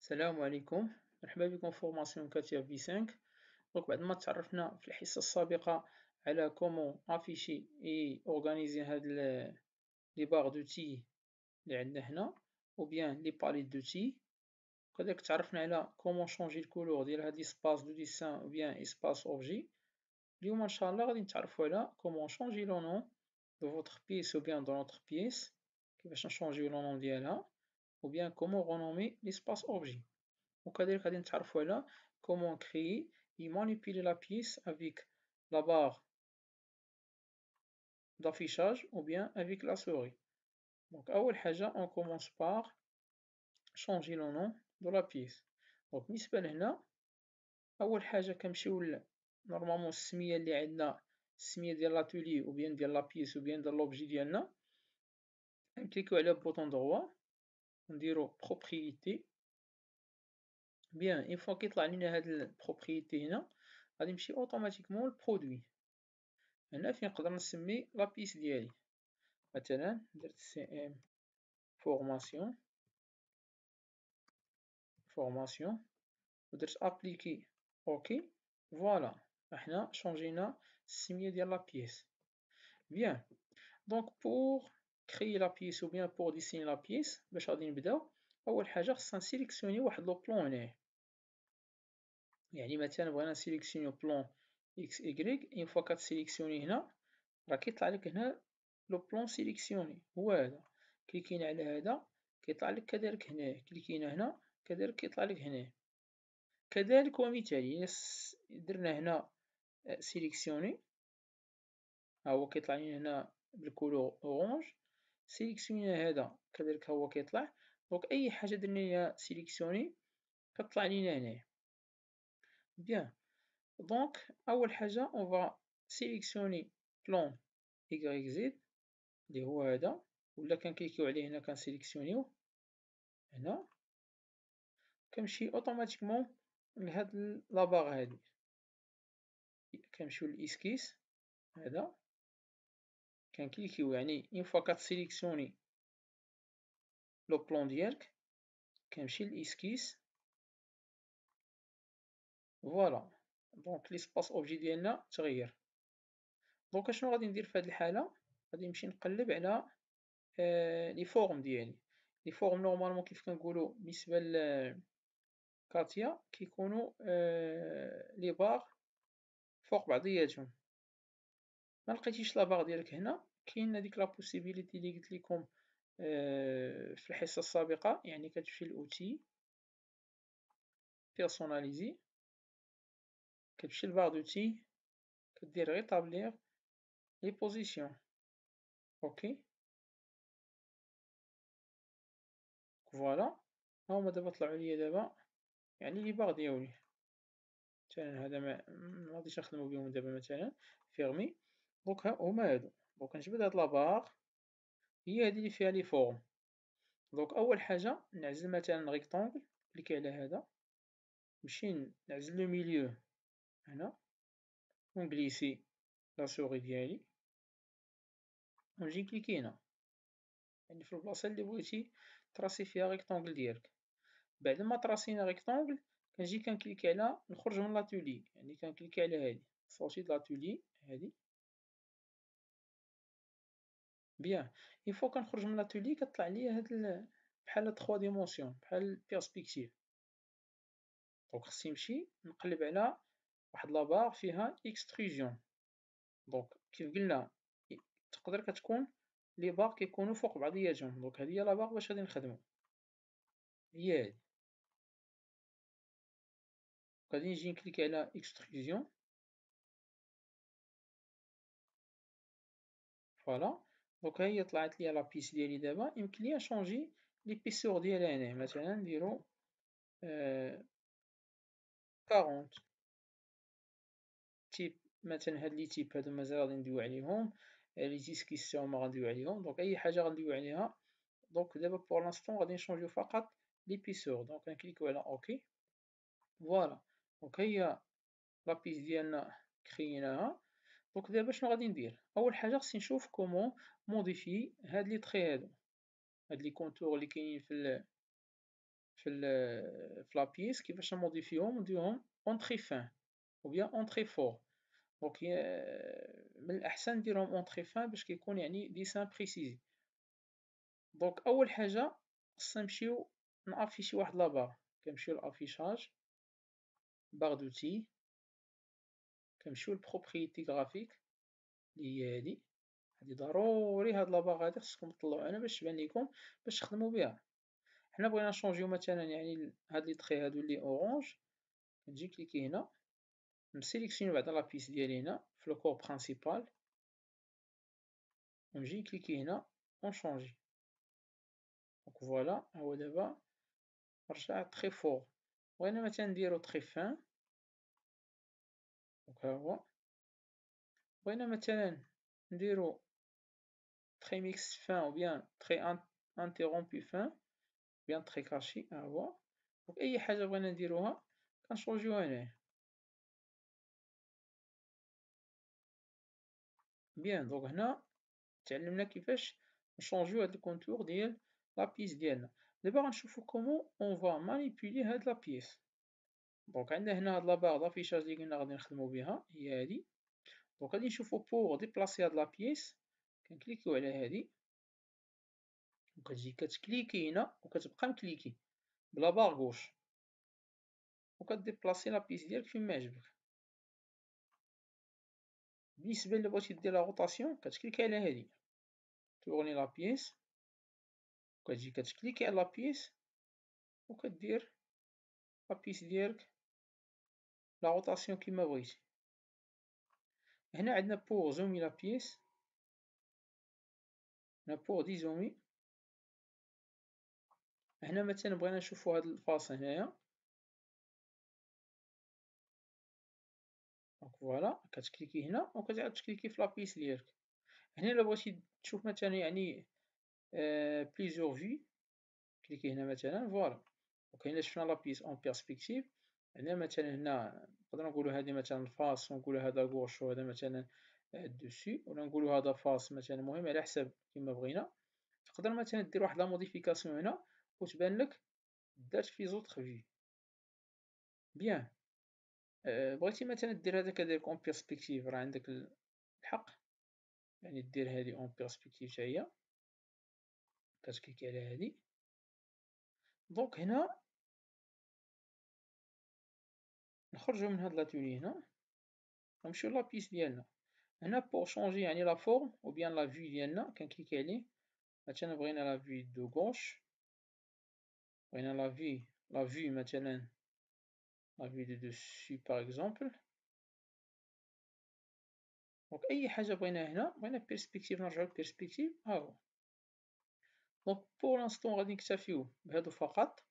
السلام عليكم، مرحبا بكم في فورماسيون كاتيا في 5. دونك بعد ما تعرفنا في الحصة السابقة على كومون افيشي اي اورغانيزي هاد لي باغ دو تي اللي عندنا هنا او بيان لي باليت دو تي، وكذلك تعرفنا على كومون شونجي الكولور ديال هاد ليسباس دو ديسان او بيان اسباس اوبجي. اليوم ان شاء الله غادي نتعرفوا على كومون شونجي لو نون دو فوتر بيس او بيان دو نوتر بيس، كيفاش نشونجيو لو نون ديالها او بيان كومون غونومي ليسباس اوبجي. وكذلك غادي نتعرفوا على comment créer et manipuler la pièce avec la barre d'affichage ou bien avec la souris. Donc أول حاجة on commence par changer le nom de la pièce. Donc بالنسبة لهنا أول حاجة كنمشيو نورمالمون السمية اللي عندنا، السمية ديال لاتولي ou bien ديال لا بيس ou bien ديال لوبجي ديالنا، نكليكيو على بوطون دروا ونديرو propriété. بيان اون فوا كيطلع لينا هاد البروبريتي هنا غادي نمشي اوتوماتيكمون للبرودوي. هنا فين نقدر نسمي لا بيس ديالي، مثلا درت سي ام فورماسيون ودرت ابليكي اوكي. فوالا حنا شونجينا السمية ديال لا بيس. بيان دونك بور كريي لا بيس او بيان بور ديسيني لا بيس، باش غادي نبداو اول حاجة خصنا نسيليكسيوني واحد لو بلون هنايا. يعني مثلا بغينا نسيليكسيونيو بلون اكس ايكغيك، اون فوا كتسيليكسيوني هنا راه كيطلع لك هنا لو بلون سيليكسيوني هو هذا، كليكينا على هذا كيطلع لك كذلك هنا، كليكينا هنا كذلك كيطلع لك هنا. كذلك ومثالي درنا هنا سيليكسيوني ها هو كيطلع لنا هنا بالكولور اورانج، سيليكسيوني هذا كذلك هو كيطلع. دونك اي حاجة درنا ليها سيليكسيوني كتطلع لينا هنايا. بيان دونك أول حاجة on va sélectionner plan YZ اللي هو هذا، ولا كنكليكيو عليه هنا كنسيليكسيونيوه هنا، كنمشي اوتوماتيكمون لهاد لاباغ هادي، كنمشيو لإسكيس هذا كنكليكيو، يعني اون فوا كتسيليكسيوني لو بلون ديالك كنمشي لإسكيس. فوالا دونك ليسباس اوبجي ديالنا تغير. دونك اشنو غادي ندير في هاد الحالة؟ غادي نمشي نقلب على لي فورم ديالي. لي فورم نورمالمون كيف كنقولو بالنسبة لكاتيا كيكونو لي باغ فوق بعضياتهم. ملقيتيش لاباغ ديالك هنا، كاين هاديك لا بوسيبيليتي لي قلت لكم في الحصة السابقة، يعني كتمشي لأوتي بيرسوناليزي، كتمشي لباغ دوتي كدير ريطابليغ لي بوزيسيون اوكي. فوالا ها هما دابا طلعو ليا دابا يعني لي باغ ديالي. مثلا هذا مغاديش نخدمو بهم دابا، مثلا فيرمي. دونك هما هادو. دونك نجبد هاد لاباغ هي هادي لي فيها لي فورم. دونك أول حاجة نعزل مثلا ريكتونغل، كليكي على هذا، نمشي نعزل لو ميليو هنا، ونكليسي لا سوغي ديالي ونجي نكليكي هنا، يعني في البلاصة اللي بغيتي تراسي فيها ريكتونغل ديالك. بعد ما تراسينا ريكتونغل كنجي كنكليكي على نخرج من لاتولي، يعني كنكليكي على هادي صوتي د لاتولي هادي. بيان اون فوا كنخرج من لاتولي كطلع ليا هاد بحال 3 ديمونسيون بحال بيرسبكتيف. دونك خصني نمشي نقلب على واحد لاباغ فيها اكستروجن. دونك كيف قلنا تقدر كتكون لي باغ كيكونوا فوق بعضياتهم. دونك هادي هي لاباغ باش غادي نخدمو، هي هادي. غادي نجي نكليكي على اكستروجن. فوالا دونك ها هي طلعت ليا لا بيس ديالي. دابا يمكن ليا نشونجي ليبيسور ديالها هنا، مثلا نديرو 40 تيب. مثلا هاد لي تيب هادو مازال غادي ندويو عليهم، لي زيسكيس تا هما غندويو عليهم. دونك اي حاجة غندويو عليها. دونك دابا بور لانستون غادي نشونجيو فقط ليبيسور. دونك نكليكيو على اوكي. فوالا دونك هي لا بيس ديالنا كرييناها. دونك دابا شنو غادي ندير؟ اول حاجة خصني نشوف كومون موديفي هاد لي تخي هادو، هاد لي كونتور لي كاينين في لابيس كيفاش نموديفيوهم ونديروهم اونطري فان او بيان اونطري فور. دونك من الأحسن نديرهم اونطري فان باش كيكون يعني ديسان بريسيزي. دونك أول حاجة خصنا نمشيو نافيشي واحد لاباغ، كنمشيو لافيشاج، باغ دوتي، كنمشيو لبروبريتي غرافيك لي هي هادي ضروري، هاد لاباغ هادي خصكم تطلعو انا باش تبان ليكم باش تخدمو بها. حنا بغينا نشونجيو مثلا يعني هاد لي طخي هادو لي اورانج، نجي كليكي هنا، نسيليكسيوني بعدا لابيس ديالي هنا في لو كور برينسيبال، ونجي كليكي هنا ونشونجي. دونك فوالا، ها هو دابا رجع تخي فور. بغينا مثلا نديرو تخي فان، دونك ها هو. بغينا مثلا نديرو تخي ميكس فان او بيان تخي انتيرومبي فان، بيان تخي كاشي، ها هو. دونك أي حاجة بغينا نديروها كنشونجيوها هنايا. بيان، دونك هنا تعلمنا كيفاش نشونجيو هاد الكونتور ديال لابيس ديالنا. دابا غنشوفو كومون اون فا مانيبيولي هاد لابيس. دونك عندنا هنا هاد لاباغ دافيشاج لي قلنا غادي نخدمو بها هي هادي. دونك غادي نشوفو بوغ ديبلاسي هاد لابيس، كنكليكيو على هادي، وكتجي كتكليكي هنا وكتبقى مكليكي بلا باغ غوش، وكديبلاسي لابيس ديالك فين ما عجبك. بالنسبة إلا بغيتي دير لا روتاسيون كتكليكي على هادي، تورني لابيس، وكتجي كتكليكي على لابيس وكدير لابيس ديالك لا روتاسيون كيما بغيتي. هنا عندنا بوغ زومي لابيس، هنا بوغ ديزومي. هنا مثلا بغينا نشوفو هاد الفاس هنايا، دونك فوالا كتكليكي هنا وكتعاود تكليكي في لابيس ديالك. هنا إلا بغيتي تشوف مثلا يعني بليزيور في، كليكي هنا مثلا فوالا. دونك هنا شفنا لابيس اون بيرسبكتيف. هنا مثلا هنا نقدرو نقولو هادي مثلا الفاس، ونقولو هذا غوش وهذا مثلا الدوسي، ولا نقولو هذا فاس مثلا، المهم على حسب كيما بغينا. تقدر مثلا دير واحد لا موديفيكاسيون هنا وتبان لك دارت في زوطخ في. بيان، بغيتي مثلا دير هذا كذلك اون بيرسبكتيف، راه عندك الحق يعني دير هادي اون بيرسبكتيف حتى هي، كتكليكي على هادي. دونك هنا نخرجو من هاد لاتولي هنا ونمشيو لابيس ديالنا. هنا بوغ شونجي يعني لا فورم او بيان لا في ديالنا كنكليكي عليه. مثلا بغينا لا في دو غوش، بغينا لا في مثلا لا في دو دوسي باغ اكزومبل. دونك اي حاجة بغينا هنا، بغينا بيرسبكتيف نرجعو لبيرسبكتيف، ها هو. دونك بور لانستون غادي نكتفيو بهادو فقط،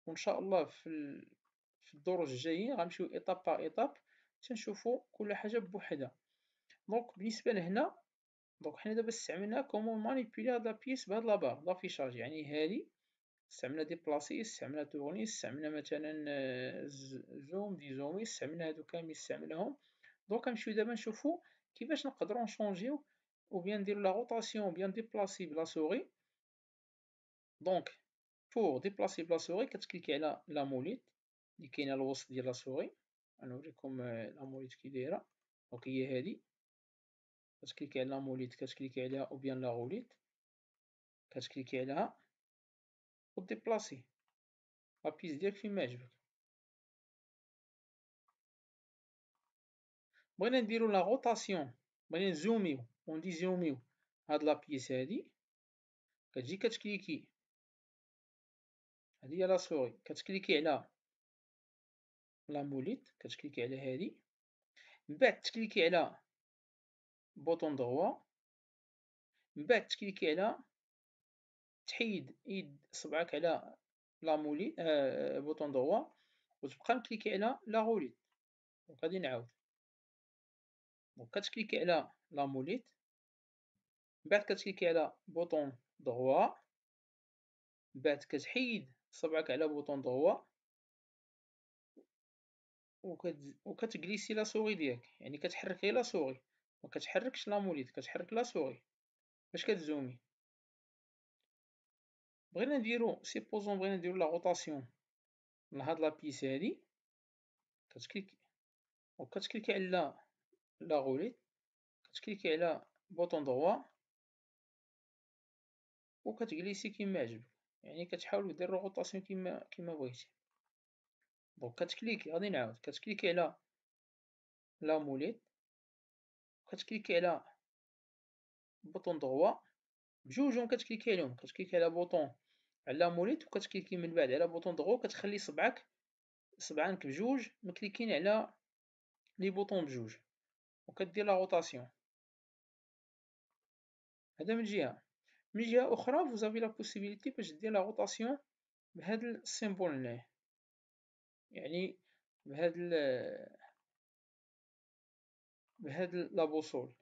وان شاء الله في الدروس الجايين غنمشيو ايطاب باغ ايطاب تنشوفو كل حاجة بوحدها. دونك بالنسبة لهنا، دونك حنا دابا استعملنا كومون مانيبيولي هاد لابيس بهاد لابار دافيشاج، يعني هادي استعملنا ديبلاسي، استعملنا تورني، استعملنا مثلا زوم ديزومي، استعملنا هادو كاملين استعملناهم. دونك غنمشيو دابا نشوفو كيفاش نقدرو نشونجيو او بيان نديرو لا روتاسيون او بيان ديبلاسي بلا سوري. دونك بور ديبلاسي بلا سوري كتكليكي على لا موليت اللي كاينه الوسط ديال لا سوري. غنوريكم لا موليت كي دايره. دونك هي هادي، كتكليكي على لا موليت، كتكليكي عليها او بيان لا غوليت، كتكليكي عليها وديبلاسي لابيس ديالك فين ما عجبك. بغينا نديرو لا روتاسيون، بغينا نزوميو ونديزوميو هاد لابيس هادي، كتجي كتكليكي، هادي هي لا سوري، كتكليكي على لا موليت، كتكليكي على هادي، من بعد تكليكي على بوطون دروا، من بعد تكليكي على تحيد يد صبعك على لا موليت بوطون دروا، وتبقى مكليكي على لا غوليت. دونك غادي نعاود، دونك كتكليكي على لا موليت، من بعد كتكليكي على بوطون دروا، من بعد كتحيد صبعك على بوطون دروا وكتجليسي لا سوري ديالك، يعني كتحرك غير لا سوري، مكتحركش لا موليت، كتحرك لا سوري باش كتزومي. بغينا نديرو سيبوزون بغينا نديرو لا روتاسيون لهاد لا بيس هادي، كتكليكي وكتكليكي على لا غوليت، كتكليكي على بوطون droit وكتجليسي كيما عجبك، يعني كتحاول دير روتاسيون كيما بغيتي. دونك كتكليكي غادي نعاود كتكليكي على لا موليت، كتكليكي على بوطون droit بجوجهم كتكليكي عليهم، كتكليكي على بوطون على لا موليت وكتكليكي من بعد على بوطون droit وكتخلي صبعانك بجوج مكليكين على لي بوطون بجوج وكدير لا روتاسيون. هذا من جهة. من جهة أخرى فوزافي لا بوسيبيليتي باش دير لا روتاسيون بهاد السيمبول هنايا، يعني بهاد لا بوصول.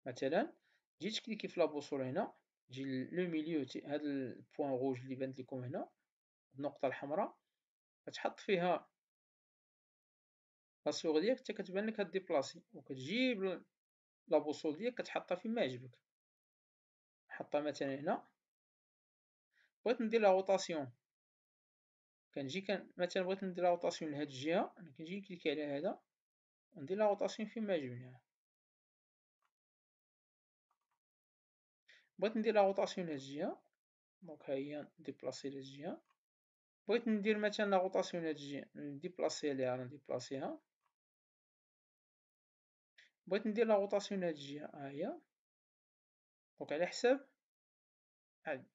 مثلا تجي تكليكي في لا بوصول هنا، تجي لو ميليو هاد البوان روج اللي بانت لكم هنا، النقطة الحمراء، كتحط فيها لاسيغ ديالك حتى كتبان لك هاد ديبلاسي، وكتجيب لا بوصول ديالك كتحطها فيما عجبك. نحطها مثلا هنا، بغيت ندير لا روتاسيون مثلا بغيت ندير لا روتاسيون لهاد الجهة، كنجي نكليكي على هذا وندير لا روتاسيون فيما عجبني. بغيت ندير لا روتاسيون لهاد الجهة، دونك ها هي نديبلاسي لهاد الجهة. بغيت ندير مثلا لا روتاسيون لهاد الجهة نديبلاسيها. بغيت ندير لا روتاسيون لهاد الجهة، ها هي. دونك على حساب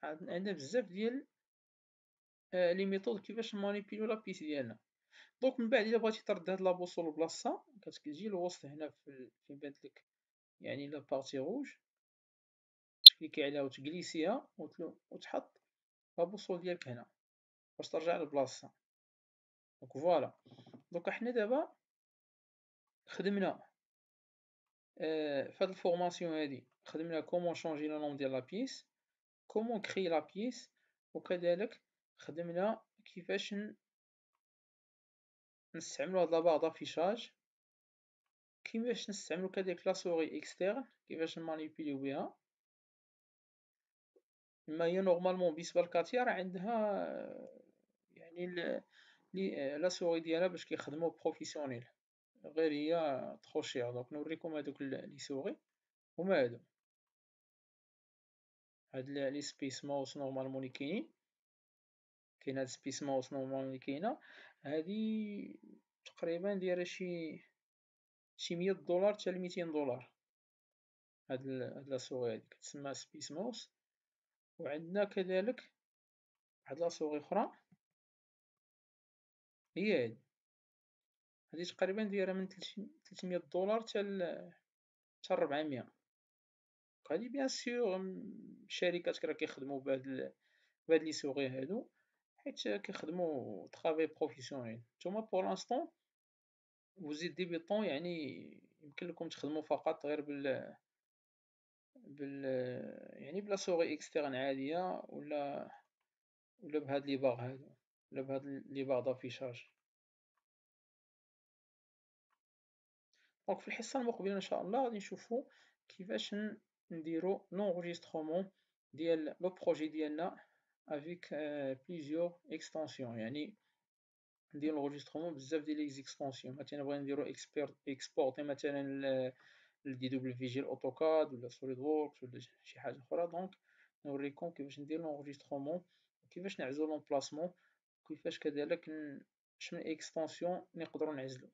عندنا بزاف ديال لي ميثود كيفاش نمانيبيلو لا بيس ديالنا. دونك من بعد الا بغيتي ترد هاد لا بوصول لبلاصتها، كتجي للوسط هنا فين بانت لك يعني لا بارتي روج، تكليكي عليها وتجليسيها وتحط لا بوصول ديالك هنا باش ترجع لبلاصتها. دونك فوالا. دونك حنا دابا خدمنا فهاد الفورماسيون هادي، خدمنا كومون شونجي لو نوم ديال لا بيس، كومون كري لا بيس، وكذلك خدمنا كيفاش نستعملو هاد لاباغ دافيشاج، كيفاش نستعملو كذلك لا سوغي اكسترن كيفاش نمانيبيليو بها. ما هي نورمالمون بالنسبة لكاتيا راه عندها يعني لا سوغي ديالها باش كيخدمو بروفيسيونيل، غير هي تخو شير. دونك نوريكم هادوك لي سوغي هما هادو، هاد لي سبيس ماوس نورمالمون لي كاين هاد سبيس ماوس نورمالمون لي كاينة هادي تقريبا دايرة شي $100 حتى $200. هاد لا سوغي هادي كتسمى سبيس ماوس. وعندنا كذلك واحد لا سوغي أخرى هي هادي تقريبا دايرة من $300 حتى 400. هادي بيان سور الشركات راه كيخدمو بهاد لي سوغي هادو حيت كيخدمو طرافاي بروفيسيونيل. نتوما بور لانستون فوزيت ديبيطون، يعني يمكن لكم تخدمو فقط غير بال يعني بلا سوغي اكسترن عادية، ولا بهاد لي باغ هادو، ولا بهاد لي باغ دافيشاج. دونك في الحصة المقبلة ان شاء الله غادي نشوفو كيفاش نديرو لونغيسترومون ديال لو بروجي ديالنا افيك بليزيور اكستونسيون، يعني ندير لونغيسترومون بزاف ديال لي زيكستونسيون. مثلا بغينا نديرو اكسبورتي مثلا دي دبليو في جي الاوتوكاد ولا سوليد ووركس ولا شي حاجة أخرى. دونك نوريكم كيفاش ندير لونغيسترومون وكيفاش نعزلو لومبلاسمون، وكيفاش كذلك اش من اكستونسيون نقدرو نعزلو.